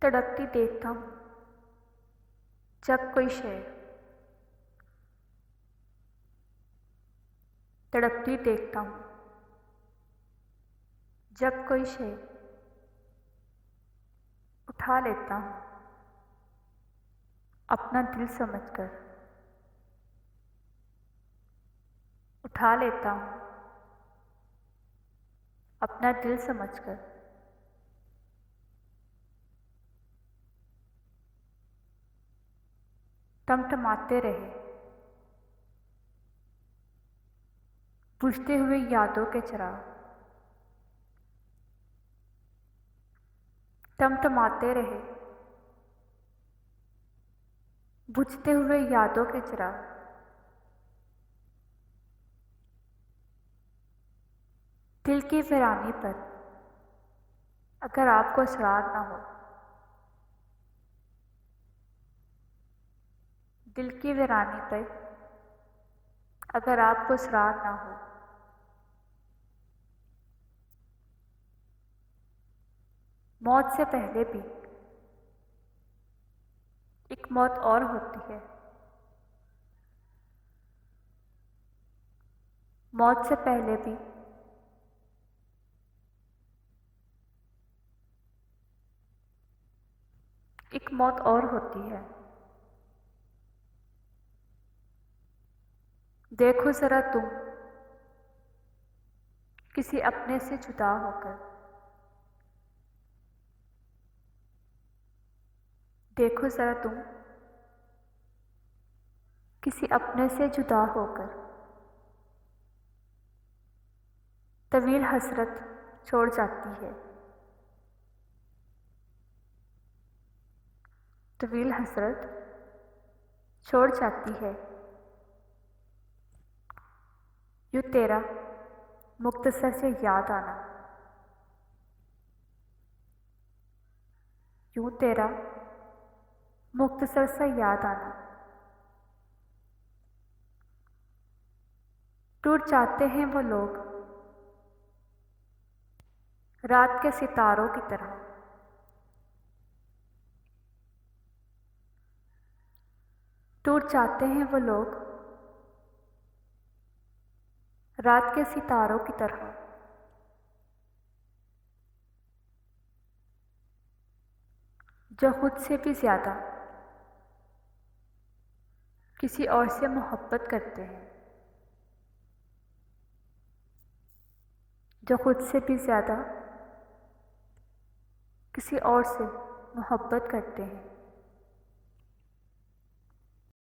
तड़पती देखता हूँ जब कोई शय, तड़पती देखता हूँ जब कोई शय, उठा लेता हूँ अपना दिल समझकर, उठा लेता हूँ अपना दिल समझकर। टमटमाते रहे बुझते हुए यादों के चिराग, टमटमाते रहे बुझते हुए यादों के चिराग। दिल की वीरानी पर अगर आपको असरार ना हो, दिल की वीरानी पर अगर आपको असरार ना हो, मौत से पहले भी एक मौत और होती है। मौत से पहले भी एक मौत और होती है। देखो जरा तुम किसी अपने से जुदा होकर, देखो जरा तुम किसी अपने से जुदा होकर, तवील हसरत छोड़ जाती है, तवील हसरत छोड़ जाती है। यूँ तेरा मुख्तसर से याद आना, यूँ तेरा मुख्तसर से याद आना। टूट जाते हैं वो लोग रात के सितारों की तरह, टूट जाते हैं वो लोग रात के सितारों की तरह। जो खुद से भी ज्यादा किसी और से मोहब्बत करते हैं, जो खुद से भी ज्यादा किसी और से मोहब्बत करते हैं।